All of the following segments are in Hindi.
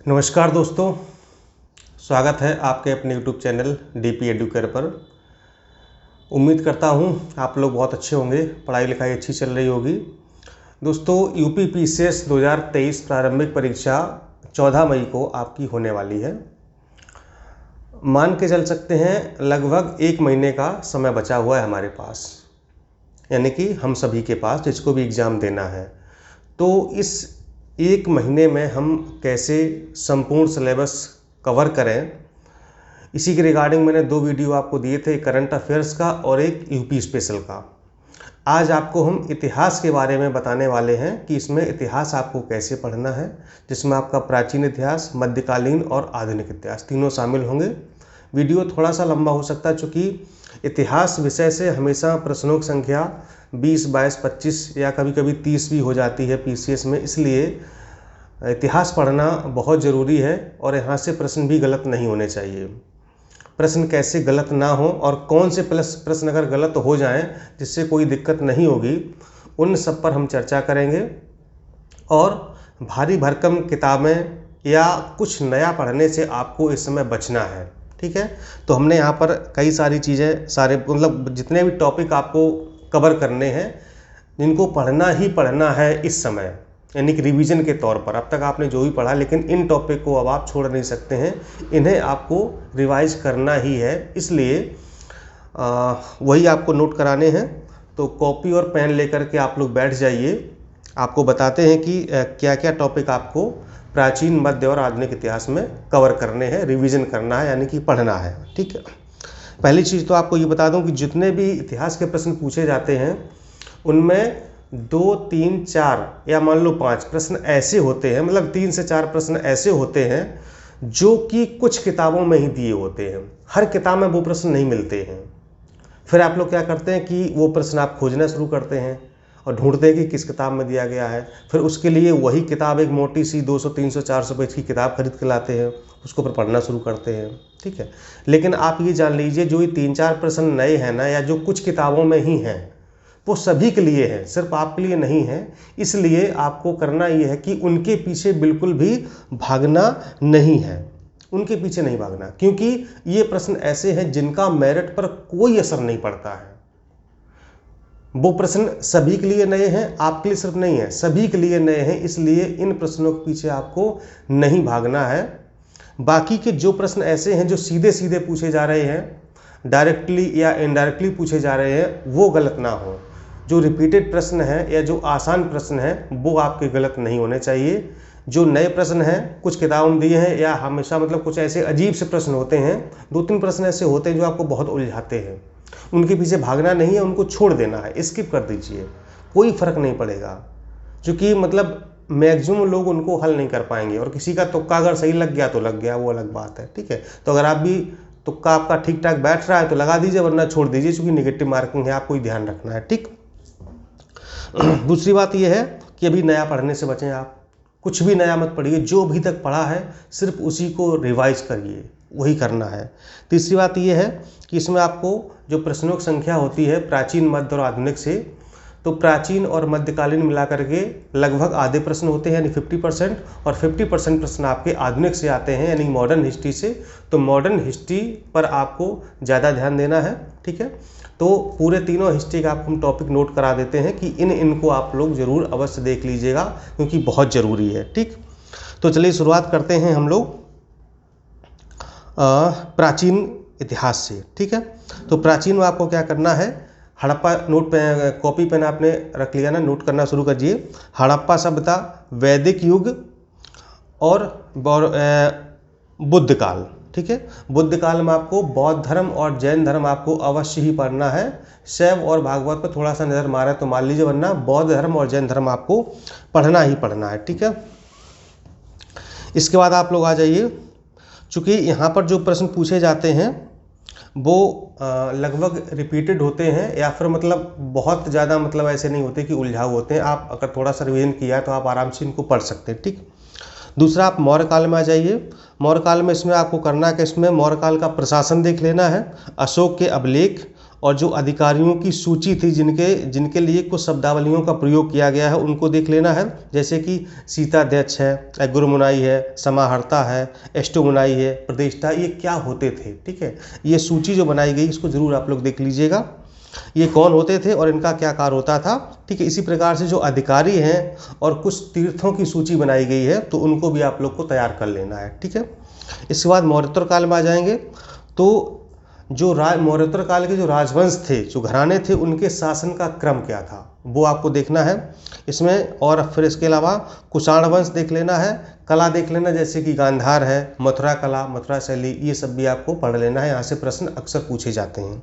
नमस्कार दोस्तों, स्वागत है आपके अपने YouTube चैनल डीपी एडुकेयर पर। उम्मीद करता हूँ आप लोग बहुत अच्छे होंगे, पढ़ाई लिखाई अच्छी चल रही होगी। दोस्तों, यूपी पीसीएस 2023 प्रारंभिक परीक्षा 14 मई को आपकी होने वाली है। मान के चल सकते हैं लगभग 1 महीने का समय बचा हुआ है हमारे पास, यानी कि हम सभी के पास जिसको भी एग्ज़ाम देना है। तो इस 1 महीने में हम कैसे संपूर्ण सिलेबस कवर करें, इसी के रिगार्डिंग मैंने 2 वीडियो आपको दिए थे, करंट अफेयर्स का और एक यूपी स्पेशल का। आज आपको हम इतिहास के बारे में बताने वाले हैं कि इसमें इतिहास आपको कैसे पढ़ना है, जिसमें आपका प्राचीन इतिहास, मध्यकालीन और आधुनिक इतिहास तीनों शामिल होंगे। वीडियो थोड़ा सा लंबा हो सकता है, चूँकि इतिहास विषय से हमेशा प्रश्नों की संख्या 20, 22, 25 या कभी कभी 30 भी हो जाती है पीसीएस में, इसलिए इतिहास पढ़ना बहुत ज़रूरी है और यहाँ से प्रश्न भी गलत नहीं होने चाहिए। प्रश्न कैसे गलत ना हो और कौन से प्रश्न अगर गलत हो जाएं जिससे कोई दिक्कत नहीं होगी, उन सब पर हम चर्चा करेंगे। और भारी भरकम किताबें या कुछ नया पढ़ने से आपको इस समय बचना है, ठीक है। तो हमने यहाँ पर कई सारी चीज़ें, सारे मतलब जितने भी टॉपिक आपको कवर करने हैं, जिनको पढ़ना ही पढ़ना है इस समय, यानी कि रिवीजन के तौर पर। अब तक आपने जो भी पढ़ा, लेकिन इन टॉपिक को अब आप छोड़ नहीं सकते हैं, इन्हें आपको रिवाइज करना ही है, इसलिए वही आपको नोट कराने हैं। तो कॉपी और पेन लेकर के आप लोग बैठ जाइए। आपको बताते हैं कि क्या क्या टॉपिक आपको प्राचीन, मध्य और आधुनिक इतिहास में कवर करने हैं, रिवीजन करना है, यानी कि पढ़ना है, ठीक है। पहली चीज़ तो आपको ये बता दूं कि जितने भी इतिहास के प्रश्न पूछे जाते हैं उनमें 2, 3, 4 या मान लो 5 प्रश्न ऐसे होते हैं, मतलब 3 से 4 प्रश्न ऐसे होते हैं जो कि कुछ किताबों में ही दिए होते हैं। हर किताब में वो प्रश्न नहीं मिलते हैं। फिर आप लोग क्या करते हैं कि वो प्रश्न आप खोजना शुरू करते हैं और ढूंढते हैं कि किस किताब में दिया गया है। फिर उसके लिए वही किताब, एक मोटी सी 200, 300, 400 पेज की किताब खरीद के लाते हैं, उसको फिर पढ़ना शुरू करते हैं, ठीक है। लेकिन आप ये जान लीजिए, जो ये 3-4 प्रश्न नए हैं ना, या जो कुछ किताबों में ही हैं, वो सभी के लिए है, सिर्फ आपके लिए नहीं है। इसलिए आपको करना ये है कि उनके पीछे बिल्कुल भी भागना नहीं है, उनके पीछे नहीं भागना, क्योंकि ये प्रश्न ऐसे हैं जिनका मेरिट पर कोई असर नहीं पड़ता है। वो प्रश्न सभी के लिए नए हैं, आपके लिए सिर्फ नहीं है, सभी के लिए नए हैं, इसलिए इन प्रश्नों के पीछे आपको नहीं भागना है। बाकी के जो प्रश्न ऐसे हैं जो सीधे सीधे पूछे जा रहे हैं, डायरेक्टली या इनडायरेक्टली पूछे जा रहे हैं, वो गलत ना हो। जो रिपीटेड प्रश्न हैं या जो आसान प्रश्न हैं वो आपके गलत नहीं होने चाहिए। जो नए प्रश्न हैं, कुछ किताबों में दिए हैं, या हमेशा मतलब कुछ ऐसे अजीब से प्रश्न होते हैं, 2-3 प्रश्न ऐसे होते हैं जो आपको बहुत उलझाते हैं, उनके पीछे भागना नहीं है, उनको छोड़ देना है, स्किप कर दीजिए, कोई फ़र्क नहीं पड़ेगा। क्योंकि मतलब मैक्सिमम लोग उनको हल नहीं कर पाएंगे, और किसी का तुक्का अगर सही लग गया तो लग गया, वो अलग बात है, ठीक है। तो अगर आप भी तुक्का आपका ठीक ठाक बैठ रहा है तो लगा दीजिए, वरना छोड़ दीजिए, क्योंकि नेगेटिव मार्किंग है, आपको ही ध्यान रखना है, ठीक। दूसरी बात यह है कि अभी नया पढ़ने से बचें। आप कुछ भी नया मत पढ़िए, जो अभी तक पढ़ा है सिर्फ उसी को रिवाइज करिए, वही करना है। तीसरी बात यह है कि इसमें आपको जो प्रश्नों की संख्या होती है प्राचीन, मध्य और आधुनिक से, तो प्राचीन और मध्यकालीन मिलाकर के लगभग आधे प्रश्न होते हैं, यानी 50%, और 50% प्रश्न आपके आधुनिक से आते हैं, यानी मॉडर्न हिस्ट्री से। तो मॉडर्न हिस्ट्री पर आपको ज़्यादा ध्यान देना है, ठीक है। तो पूरे तीनों हिस्ट्री का आपको हम टॉपिक नोट करा देते हैं कि इनको आप लोग ज़रूर अवश्य देख लीजिएगा, क्योंकि बहुत ज़रूरी है, ठीक। तो चलिए शुरुआत करते हैं हम लोग प्राचीन इतिहास से, ठीक है। तो प्राचीन में आपको क्या करना है, हड़प्पा, नोट पे कॉपी पेन आपने रख लिया ना, नोट करना शुरू करिए। हड़प्पा सभ्यता, वैदिक युग और बुद्ध काल, ठीक है। बुद्ध काल में आपको बौद्ध धर्म और जैन धर्म आपको अवश्य ही पढ़ना है। शैव और भागवत पर थोड़ा सा नज़र मारे तो मान लीजिए, वरना बौद्ध धर्म और जैन धर्म आपको पढ़ना ही पढ़ना है, ठीक है। इसके बाद आप लोग आ जाइए, चूँकि यहाँ पर जो प्रश्न पूछे जाते हैं वो लगभग रिपीटेड होते हैं, या फिर मतलब बहुत ज़्यादा मतलब ऐसे नहीं होते कि उलझाऊ होते हैं। आप अगर थोड़ा सा रिवीजन किया तो आप आराम से इनको पढ़ सकते हैं, ठीक। दूसरा, आप मौर्य काल में आ जाइए। मौर्य काल में इसमें आपको करना है कि इसमें मौर्य काल का प्रशासन देख लेना है, अशोक के अभिलेख और जो अधिकारियों की सूची थी जिनके लिए कुछ शब्दावलियों का प्रयोग किया गया है उनको देख लेना है। जैसे कि सीताध्यक्ष है, गुरुमुनाई है, समाहर्ता है, एस्टोमुनाई है, प्रदेष्टा, ये क्या होते थे। ठीक है, ये सूची जो बनाई गई इसको ज़रूर आप लोग देख लीजिएगा, ये कौन होते थे और इनका क्या कार्य होता था। ठीक है, इसी प्रकार से जो अधिकारी हैं और कुछ तीर्थों की सूची बनाई गई है तो उनको भी आप लोग को तैयार कर लेना है। ठीक है, इसके बाद मौर्योत्तर काल में आ जाएंगे तो जो मौर्योत्तर काल के जो राजवंश थे, जो घराने थे, उनके शासन का क्रम क्या था वो आपको देखना है इसमें। और फिर इसके अलावा कुषाण वंश देख लेना है, कला देख लेना जैसे कि गांधार है, मथुरा कला, मथुरा शैली, ये सब भी आपको पढ़ लेना है, यहाँ से प्रश्न अक्सर पूछे जाते हैं।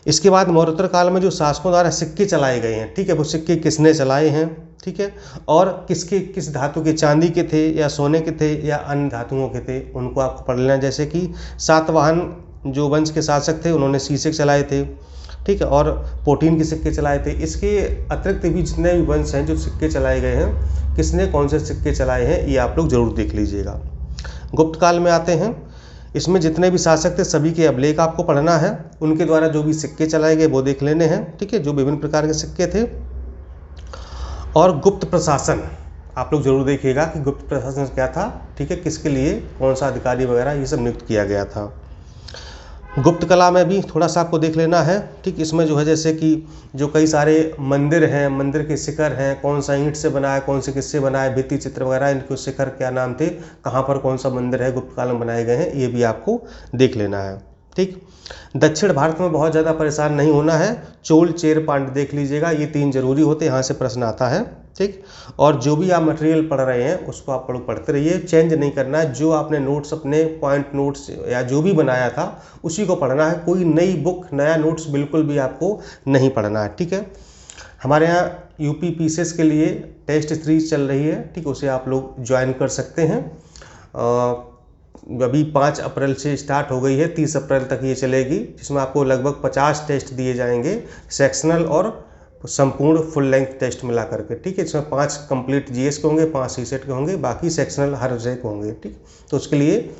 इसके बाद मौर्योत्तर काल में जो शासकों द्वारा सिक्के चलाए गए हैं, ठीक है, वो सिक्के किसने चलाए हैं, ठीक है, और किस धातु के, चांदी के थे या सोने के थे या अन्य धातुओं के थे, उनको आपको पढ़ लेना। जैसे कि सातवाहन जो वंश के शासक थे उन्होंने शीशे चलाए थे, ठीक है, और पोटीन के सिक्के चलाए थे। इसके अतिरिक्त भी जितने भी वंश हैं जो सिक्के चलाए गए हैं, किसने कौन से सिक्के चलाए हैं, ये आप लोग जरूर देख लीजिएगा। गुप्त काल में आते हैं, इसमें जितने भी शासक थे सभी के अभिलेख आपको पढ़ना है, उनके द्वारा जो भी सिक्के चलाए गए वो देख लेने हैं, ठीक है, जो विभिन्न प्रकार के सिक्के थे। और गुप्त प्रशासन आप लोग जरूर देखिएगा कि गुप्त प्रशासन क्या था, ठीक है, किसके लिए कौन सा अधिकारी वगैरह ये सब नियुक्त किया गया था। गुप्त कला में भी थोड़ा सा आपको देख लेना है, ठीक, इसमें जो है जैसे कि जो कई सारे मंदिर हैं, मंदिर के शिखर हैं, कौन सा ईंट से बना है, कौन से किससे बना है, भित्ति चित्र वगैरह, इनके शिखर क्या नाम थे, कहाँ पर कौन सा मंदिर है गुप्त काल में बनाए गए हैं, ये भी आपको देख लेना है। ठीक, दक्षिण भारत में बहुत ज़्यादा परेशान नहीं होना है, चोल, चेर, पांड्य देख लीजिएगा, ये 3 जरूरी होते हैं, यहाँ से प्रश्न आता है। ठीक, और जो भी आप मटेरियल पढ़ रहे हैं उसको आप पढ़ते रहिए, चेंज नहीं करना है, जो आपने नोट्स अपने पॉइंट नोट्स या जो भी बनाया था उसी को पढ़ना है, कोई नई बुक, नया नोट्स बिल्कुल भी आपको नहीं पढ़ना है। ठीक है, हमारे यहाँ यूपी पीसीएस के लिए टेस्ट सीरीज चल रही है, ठीक, उसे आप लोग ज्वाइन कर सकते हैं। अभी 5 अप्रैल से स्टार्ट हो गई है, 30 अप्रैल तक ये चलेगी, जिसमें आपको लगभग 50 टेस्ट दिए जाएंगे, सेक्शनल और संपूर्ण फुल लेंथ टेस्ट मिला करके। ठीक है, इसमें 5 कंप्लीट जीएस के होंगे, 5 सीसेट के होंगे, बाकी सेक्शनल हर विषय के होंगे। ठीक, तो उसके लिए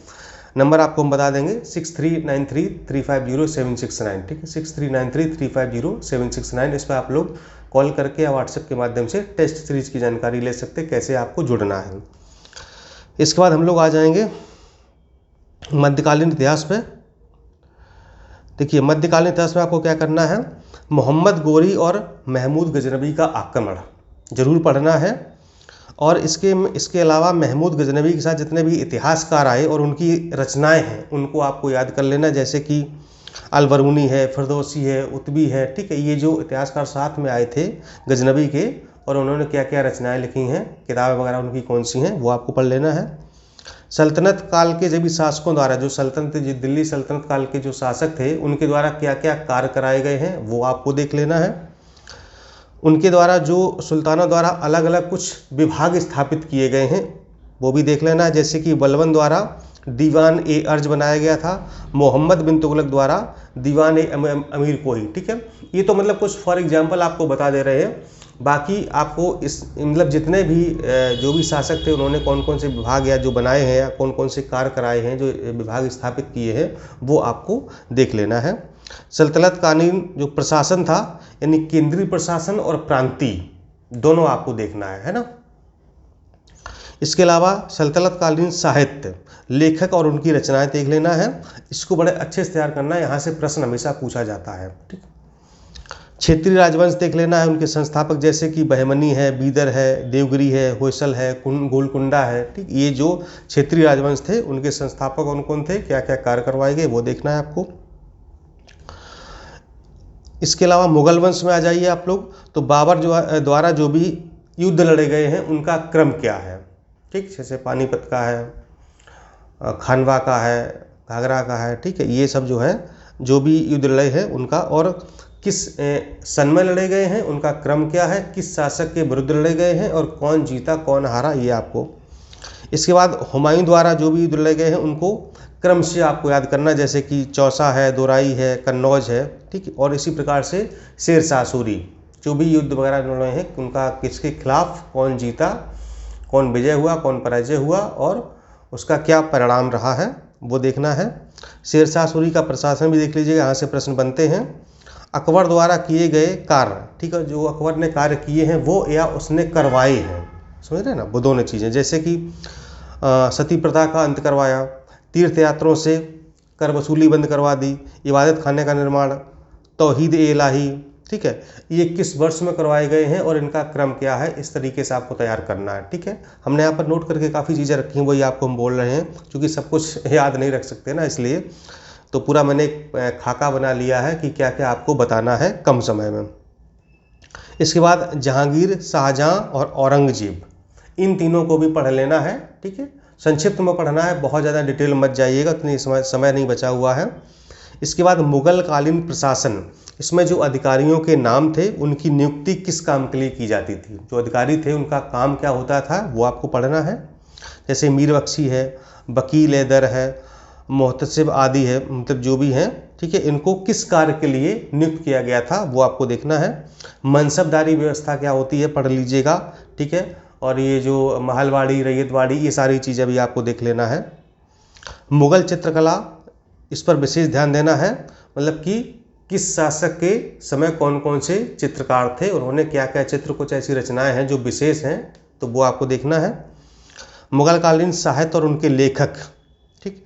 नंबर आपको हम बता देंगे 6393350769। ठीक है, 6393350769, इस पर आप लोग कॉल करके या व्हाट्सएप के माध्यम से टेस्ट सीरीज की जानकारी ले सकते हैं, कैसे आपको जुड़ना है। इसके बाद हम लोग आ जाएंगे मध्यकालीन इतिहास पे। देखिए, मध्यकालीन इतिहास में आपको क्या करना है, मोहम्मद गोरी और महमूद गजनबी का आक्रमण जरूर पढ़ना है। और इसके अलावा महमूद गजनबी के साथ जितने भी इतिहासकार आए और उनकी रचनाएं हैं उनको आपको याद कर लेना, जैसे कि अलबरूनी है, फिरदौसी है, उतबी है। ठीक है, ये जो इतिहासकार साथ में आए थे गजनबी के और उन्होंने क्या क्या रचनाएं लिखी हैं, किताबें वगैरह उनकी कौन सी हैं, वो आपको पढ़ लेना है। सल्तनत काल के जब भी शासकों द्वारा, जो सल्तनत दिल्ली सल्तनत काल के जो शासक थे उनके द्वारा क्या क्या कार्य कराए गए हैं वो आपको देख लेना है। उनके द्वारा जो सुल्तानों द्वारा अलग अलग कुछ विभाग स्थापित किए गए हैं वो भी देख लेना है, जैसे कि बलबन द्वारा दीवान ए अर्ज बनाया गया था, मोहम्मद बिन तुगलक द्वारा दीवान ए अमीर कोही। ठीक है, ये तो मतलब कुछ फॉर एग्जांपल आपको बता दे रहे हैं, बाकी आपको इस मतलब जितने भी जो भी शासक थे उन्होंने कौन कौन से विभाग या जो बनाए हैं या कौन कौन से कार्य कराए हैं, जो विभाग स्थापित किए हैं वो आपको देख लेना है। सल्तनत कालीन जो प्रशासन था, यानी केंद्रीय प्रशासन और प्रांतीय दोनों आपको देखना है ना। इसके अलावा सल्तनत कालीन साहित्य, लेखक और उनकी रचनाएं देख लेना है, इसको बड़े अच्छे से तैयार करना है, यहाँ से प्रश्न हमेशा पूछा जाता है। ठीक, क्षेत्रीय राजवंश देख लेना है, उनके संस्थापक जैसे कि बहमनी है, बीदर है, देवगिरी है, होयसल है, गोलकुंडा है। ठीक, ये जो क्षेत्रीय राजवंश थे उनके संस्थापक कौन कौन थे, क्या क्या कार्य करवाए गए वो देखना है आपको। इसके अलावा मुगल वंश में आ जाइए आप लोग, तो बाबर द्वारा जो भी युद्ध लड़े गए हैं उनका क्रम क्या है। ठीक, जैसे पानीपत का है, खानवा का है, घाघरा का है। ठीक है, ये सब जो है जो भी युद्ध लड़े हैं उनका, और किस सन में लड़े गए हैं, उनका क्रम क्या है, किस शासक के विरुद्ध लड़े गए हैं और कौन जीता कौन हारा, ये आपको। इसके बाद हुमायूं द्वारा जो भी युद्ध लड़े गए हैं उनको क्रम से आपको याद करना, जैसे कि चौसा है, दोराई है, कन्नौज है। ठीक, और इसी प्रकार से शेरशाह सूरी जो भी युद्ध वगैरह लड़े हैं उनका किसके खिलाफ, कौन जीता, कौन विजय हुआ, कौन पराजय हुआ और उसका क्या परिणाम रहा है वो देखना है। शेरशाह सूरी का प्रशासन भी देख लीजिएगा, यहाँ से प्रश्न बनते हैं। अकबर द्वारा किए गए कार्य, ठीक है, जो अकबर ने कार्य किए हैं वो या उसने करवाए हैं, समझ रहे हैं ना, वो दोनों चीज़ें, जैसे कि सती प्रथा का अंत करवाया, तीर्थ यात्रों से कर वसूली बंद करवा दी, इबादत खाने का निर्माण, तौहीद इलाही, ठीक है, ये किस वर्ष में करवाए गए हैं और इनका क्रम क्या है, इस तरीके से आपको तैयार करना है। ठीक है, हमने यहाँ पर नोट करके काफ़ी चीज़ें रखी हैं, वही आपको हम बोल रहे हैं, क्योंकि सब कुछ याद नहीं रख सकते ना, इसलिए तो पूरा मैंने एक खाका बना लिया है कि क्या क्या आपको बताना है कम समय में। इसके बाद जहांगीर, शाहजहां और औरंगजेब, इन तीनों को भी पढ़ लेना है। ठीक है, संक्षिप्त में पढ़ना है, बहुत ज़्यादा डिटेल मत जाइएगा, इतनी समय नहीं बचा हुआ है। इसके बाद मुगल कालीन प्रशासन, इसमें जो अधिकारियों के नाम थे उनकी नियुक्ति किस काम के लिए की जाती थी, जो अधिकारी थे उनका काम क्या होता था वो आपको पढ़ना है। जैसे मीर बख्शी है, वकील दर है, मोहतसिब आदि है, मतलब जो भी हैं, ठीक है, इनको किस कार्य के लिए नियुक्त किया गया था वो आपको देखना है। मनसबदारी व्यवस्था क्या होती है पढ़ लीजिएगा। ठीक है, और ये जो महलवाड़ी, रैयतवाड़ी, ये सारी चीज़ें भी आपको देख लेना है। मुगल चित्रकला, इस पर विशेष ध्यान देना है, मतलब कि किस शासक के समय कौन कौन से चित्रकार थे, उन्होंने क्या क्या चित्र, कुछ ऐसी रचनाएं हैं जो विशेष हैं, तो वो आपको देखना है। मुगल कालीन साहित्य और उनके लेखक, ठीक,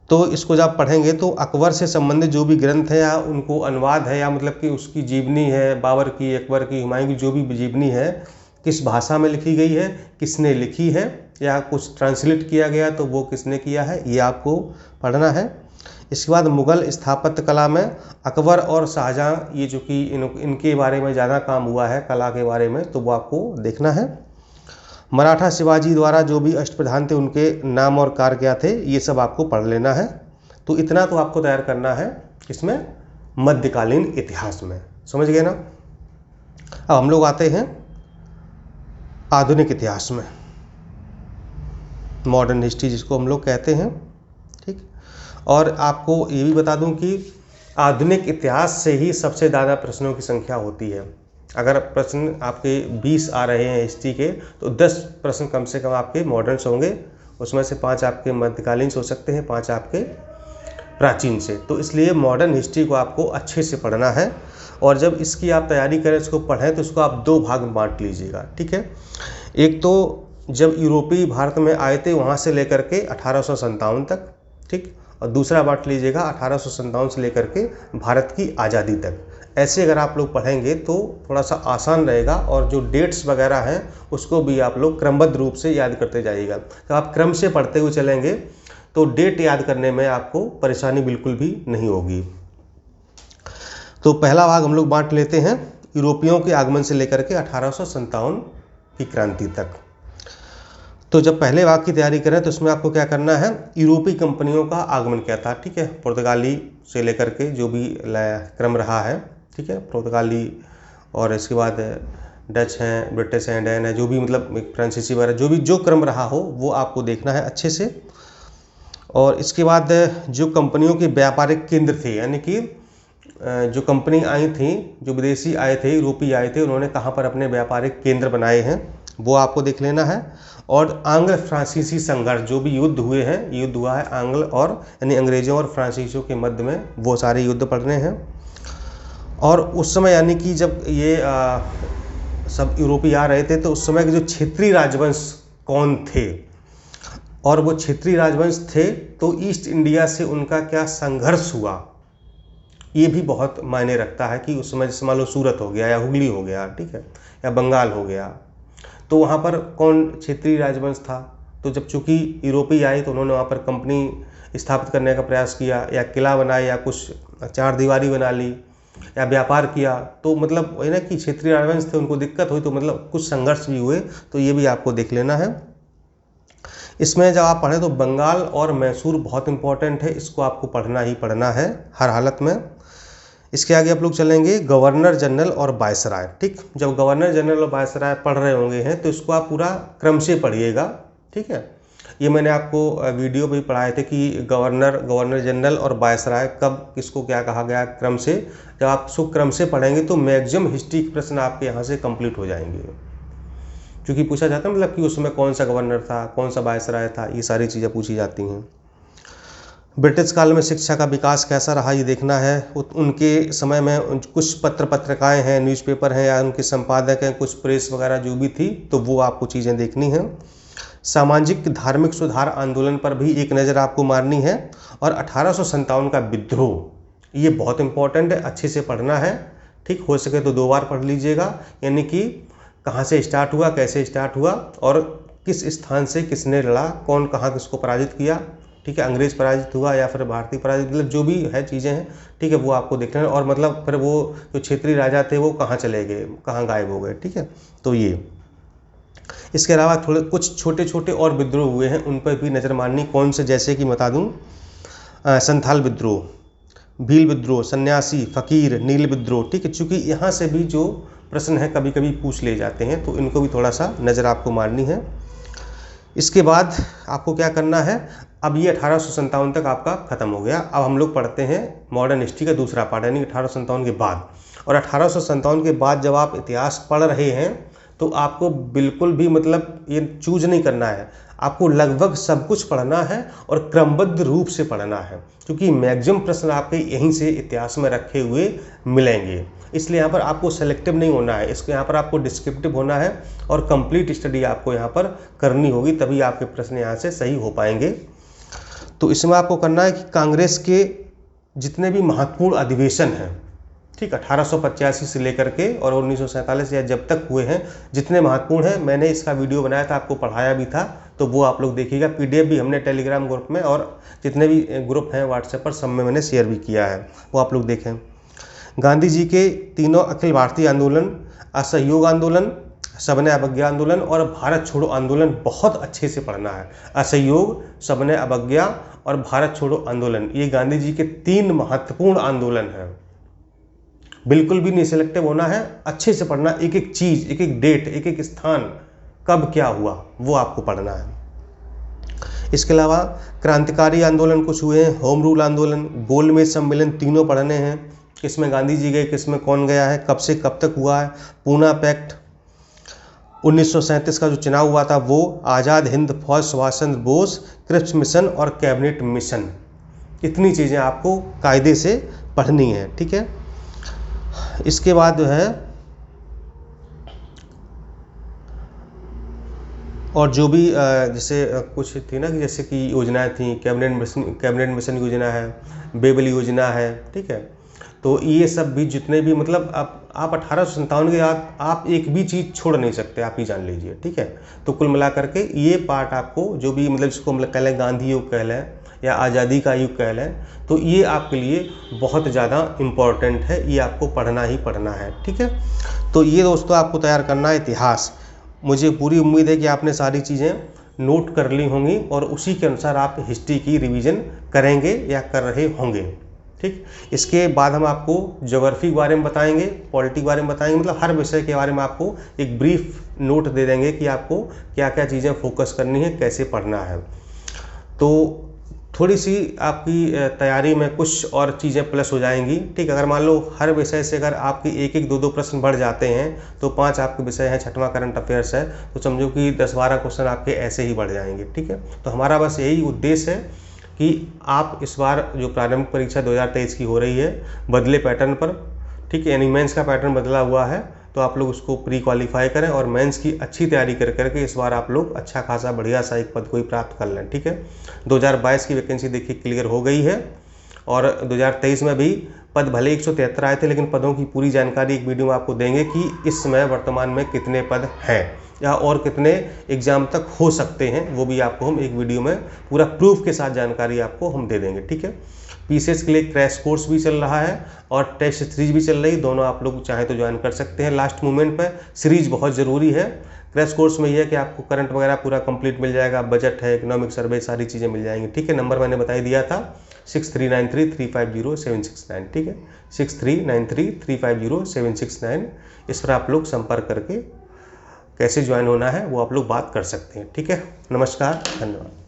तो इसको जब आप पढ़ेंगे तो अकबर से संबंधित जो भी ग्रंथ है या उनको अनुवाद है, या मतलब कि उसकी जीवनी है, बाबर की, अकबर की, हुमायूं की जो भी जीवनी है, किस भाषा में लिखी गई है, किसने लिखी है, या कुछ ट्रांसलेट किया गया तो वो किसने किया है, ये आपको पढ़ना है। इसके बाद मुगल स्थापत्य कला में अकबर और शाहजहां, ये जो कि इनके बारे में ज़्यादा काम हुआ है कला के बारे में, तो वो आपको देखना है। मराठा शिवाजी द्वारा जो भी अष्टप्रधान थे उनके नाम और कार्य क्या थे, ये सब आपको पढ़ लेना है। तो इतना तो आपको तैयार करना है इसमें मध्यकालीन इतिहास में, समझ गए ना। अब हम लोग आते हैं आधुनिक इतिहास में, मॉडर्न हिस्ट्री जिसको हम लोग कहते हैं। ठीक, और आपको ये भी बता दूं कि आधुनिक इतिहास से ही सबसे ज़्यादा प्रश्नों की संख्या होती है। अगर प्रश्न आपके 20 आ रहे हैं हिस्ट्री के, तो 10 प्रश्न कम से कम आपके मॉडर्न्स होंगे, उसमें से 5 आपके मध्यकालीन हो सकते हैं, 5 आपके प्राचीन से। तो इसलिए मॉडर्न हिस्ट्री को आपको अच्छे से पढ़ना है, और जब इसकी आप तैयारी करें, इसको पढ़ें, तो इसको आप 2 भाग में बांट लीजिएगा। ठीक है, एक तो जब यूरोपीय भारत में आए थे वहाँ से लेकर के 1857 तक, ठीक, और दूसरा बांट लीजिएगा 1857 से लेकर के भारत की आज़ादी तक। ऐसे अगर आप लोग पढ़ेंगे तो थोड़ा सा आसान रहेगा, और जो डेट्स वगैरह हैं उसको भी आप लोग क्रमबद्ध रूप से याद करते जाइएगा। तो आप क्रम से पढ़ते हुए चलेंगे तो डेट याद करने में आपको परेशानी बिल्कुल भी नहीं होगी। तो पहला भाग हम लोग बांट लेते हैं यूरोपियों के आगमन से लेकर के 1857 की क्रांति तक। तो जब पहले भाग की तैयारी करें तो उसमें आपको क्या करना है, यूरोपीय कंपनियों का आगमन क्या था। ठीक है, पुर्तगाली से लेकर के जो भी क्रम रहा है, ठीक है, पुर्तगाली, और इसके बाद डच हैं, ब्रिटिश हैं, डैन है, जो भी मतलब फ्रांसीसी वगैरह जो क्रम रहा हो वो आपको देखना है अच्छे से। और इसके बाद जो कंपनियों के व्यापारिक केंद्र थे, यानी कि जो कंपनी आई थी, जो विदेशी आए थे, यूरोपीय आए थे, उन्होंने कहाँ पर अपने व्यापारिक केंद्र बनाए हैं वो आपको देख लेना है। और आंग्ल फ्रांसीसी संघर्ष, जो भी युद्ध हुए हैं, युद्ध हुआ है आंग्ल और यानी अंग्रेजों और फ्रांसीसियों के मध्य में, वो सारे युद्ध पढ़ने हैं। और उस समय यानी कि जब ये सब यूरोपीय आ रहे थे तो उस समय के जो क्षेत्रीय राजवंश कौन थे, और वो क्षेत्रीय राजवंश थे तो ईस्ट इंडिया से उनका क्या संघर्ष हुआ, ये भी बहुत मायने रखता है कि उस समय जैसे मान लो सूरत हो गया या हुगली हो गया, ठीक है, या बंगाल हो गया, तो वहाँ पर कौन क्षेत्रीय राजवंश था। तो जब चूँकि यूरोपीय आए तो उन्होंने वहाँ पर कंपनी स्थापित करने का प्रयास किया, या किला बनाया, या कुछ चार दीवारी बना ली, या व्यापार किया, तो मतलब वही ना कि क्षेत्रीय राजवंश थे, उनको दिक्कत हुई, तो मतलब कुछ संघर्ष भी हुए, तो ये भी आपको देख लेना है। इसमें जब आप पढ़ें तो बंगाल और मैसूर बहुत इंपॉर्टेंट है, इसको आपको पढ़ना ही पढ़ना है हर हालत में। इसके आगे आप लोग चलेंगे गवर्नर जनरल और वायसराय। ठीक, जब गवर्नर जनरल और वायसराय पढ़ रहे होंगे हैं तो इसको आप पूरा क्रम से पढ़िएगा। ठीक है, ये मैंने आपको वीडियो भी पढ़ाए थे कि गवर्नर जनरल और वायसराय कब किसको क्या कहा गया क्रम से। जब आप इसको क्रम से पढ़ेंगे तो मैक्सिमम हिस्ट्री के प्रश्न आपके यहाँ से कंप्लीट हो जाएंगे, क्योंकि पूछा जाता है मतलब कि उसमें कौन सा गवर्नर था, कौन सा वायसराय था, ये सारी चीज़ें पूछी जाती हैं। ब्रिटिश काल में शिक्षा का विकास कैसा रहा ये देखना है। उनके समय में कुछ पत्रिकाएं हैं, न्यूज़पेपर हैं, या उनके संपादक हैं, कुछ प्रेस वगैरह जो भी थी, तो वो आपको चीज़ें देखनी हैं। सामाजिक धार्मिक सुधार आंदोलन पर भी एक नज़र आपको मारनी है। और 1857 का विद्रोह, ये बहुत इंपॉर्टेंट है, अच्छे से पढ़ना है। ठीक, हो सके तो 2 बार पढ़ लीजिएगा, यानी कि कहाँ से स्टार्ट हुआ, कैसे स्टार्ट हुआ, और किस स्थान से किसने लड़ा, कौन कहाँ किसको पराजित किया। ठीक है, अंग्रेज पराजित हुआ या फिर भारतीय पराजित, मतलब जो भी है चीज़ें हैं, ठीक है, वो आपको देखना है। और मतलब फिर वो जो क्षेत्रीय राजा थे वो कहाँ चले गए, कहाँ गायब हो गए। ठीक है, तो ये, इसके अलावा थोड़े कुछ छोटे छोटे और विद्रोह हुए हैं, उन पर भी नज़र मारनी। कौन से, जैसे कि बता दूँ, संथाल विद्रोह, भील विद्रोह, सन्यासी, फकीर, नील विद्रोह। ठीक है, चूँकि यहाँ से भी जो प्रश्न है कभी कभी पूछ ले जाते हैं, तो इनको भी थोड़ा सा नज़र आपको मारनी है। इसके बाद आपको क्या करना है, अब ये 1857 तक आपका ख़त्म हो गया। अब हम लोग पढ़ते हैं मॉडर्न हिस्ट्री का दूसरा पार्ट, यानी 1857 के बाद। और 1857 के बाद जब आप इतिहास पढ़ रहे हैं, तो आपको बिल्कुल भी मतलब ये चूज नहीं करना है, आपको लगभग सब कुछ पढ़ना है और क्रमबद्ध रूप से पढ़ना है, क्योंकि मैक्सिमम प्रश्न आपके यहीं से इतिहास में रखे हुए मिलेंगे। इसलिए यहाँ पर आपको सेलेक्टिव नहीं होना है, इसको यहाँ पर आपको डिस्क्रिप्टिव होना है और कंप्लीट स्टडी आपको यहाँ पर करनी होगी, तभी आपके प्रश्न यहाँ से सही हो पाएंगे। तो इसमें आपको करना है कि कांग्रेस के जितने भी महत्वपूर्ण अधिवेशन हैं, ठीक, 1885 से लेकर के और 1947 या जब तक हुए हैं, जितने महत्वपूर्ण हैं, मैंने इसका वीडियो बनाया था, आपको पढ़ाया भी था, तो वो आप लोग देखिएगा। PDF भी हमने टेलीग्राम ग्रुप में और जितने भी ग्रुप हैं व्हाट्सएप पर, सब में मैंने शेयर भी किया है, वो आप लोग देखें। गांधी जी के तीनों अखिल भारतीय आंदोलन, असहयोग आंदोलन, सबने अवज्ञा आंदोलन और भारत छोड़ो आंदोलन बहुत अच्छे से पढ़ना है। असहयोग, सबने अवज्ञा और भारत छोड़ो आंदोलन, ये गांधी जी के 3 महत्वपूर्ण आंदोलन हैं। बिल्कुल भी नहीं सिलेक्टिव होना है, अच्छे से पढ़ना, एक एक चीज़, एक एक डेट, एक एक स्थान, कब क्या हुआ, वो आपको पढ़ना है। इसके अलावा क्रांतिकारी आंदोलन कुछ हुए हैं, होम रूल आंदोलन, गोलमेज सम्मेलन, तीनों पढ़ने हैं। किसमें गांधी जी गए, किसमें कौन गया है, कब से कब तक हुआ है। पूना पैक्ट, 1937 का जो चुनाव हुआ था वो, आज़ाद हिंद फौज, सुभाष चंद्र बोस, क्रिप्स मिशन और कैबिनेट मिशन, इतनी चीज़ें आपको कायदे से पढ़नी है। ठीक है, इसके बाद जो है और जो भी जैसे कुछ थी ना, कि जैसे कि योजनाएं थी, कैबिनेट मिशन योजना है, बेबल योजना है। ठीक है, तो ये सब भी जितने भी, मतलब आप 1857 के बाद आप एक भी चीज़ छोड़ नहीं सकते, आप ही जान लीजिए। ठीक है, तो कुल मिला करके ये पार्ट आपको जो भी, मतलब इसको मतलब कह लें गांधी युग कह लें या आज़ादी का युग कह लें, तो ये आपके लिए बहुत ज़्यादा इम्पॉर्टेंट है, ये आपको पढ़ना ही पढ़ना है। ठीक है, तो ये दोस्तों आपको तैयार करना है इतिहास। मुझे पूरी उम्मीद है कि आपने सारी चीज़ें नोट कर ली होंगी और उसी के अनुसार आप हिस्ट्री की रिवीजन करेंगे या कर रहे होंगे। ठीक, इसके बाद हम आपको ज्योग्राफी के बारे में बताएंगे, पॉलिटी के बारे में बताएंगे, मतलब हर विषय के बारे में आपको एक ब्रीफ नोट दे देंगे कि आपको क्या क्या चीज़ें फोकस करनी है, कैसे पढ़ना है। तो थोड़ी सी आपकी तैयारी में कुछ और चीज़ें प्लस हो जाएंगी। ठीक, अगर मान लो हर विषय से अगर आपके एक एक 2-2 प्रश्न बढ़ जाते हैं, तो 5 आपके विषय हैं, 6वां करंट अफेयर्स है, तो समझो कि 10-12 क्वेश्चन आपके ऐसे ही बढ़ जाएंगे। ठीक है, तो हमारा बस यही उद्देश्य है कि आप इस बार जो प्रारंभिक परीक्षा 2023 की हो रही है, बदले पैटर्न पर, ठीक है, यानी मेंस का पैटर्न बदला हुआ है, तो आप लोग उसको प्री क्वालिफाई करें और मेंस की अच्छी तैयारी कर करके इस बार आप लोग अच्छा खासा बढ़िया सा एक पद कोई प्राप्त कर लें। ठीक है, 2022 की वैकेंसी देखिए क्लियर हो गई है और 2023 में भी पद भले 173 आए थे, लेकिन पदों की पूरी जानकारी एक वीडियो में आपको देंगे कि इस समय वर्तमान में कितने पद हैं या और कितने एग्जाम तक हो सकते हैं, वो भी आपको हम एक वीडियो में पूरा प्रूफ के साथ जानकारी आपको हम दे देंगे। ठीक है, पीसीएस के लिए क्रैश कोर्स भी चल रहा है और टेस्ट सीरीज भी चल रही, दोनों आप लोग चाहें तो ज्वाइन कर सकते हैं। लास्ट मोमेंट पर सीरीज बहुत ज़रूरी है। क्रैश कोर्स में यह है कि आपको करंट वगैरह पूरा कंप्लीट मिल जाएगा, बजट है, इकोनॉमिक सर्वे, सारी चीज़ें मिल जाएंगी। ठीक है, नंबर मैंने बता दिया था 6393350769। ठीक है, 6393350769, इस पर आप लोग संपर्क करके कैसे ज्वाइन होना है वो आप लोग बात कर सकते हैं। ठीक है, नमस्कार, धन्यवाद।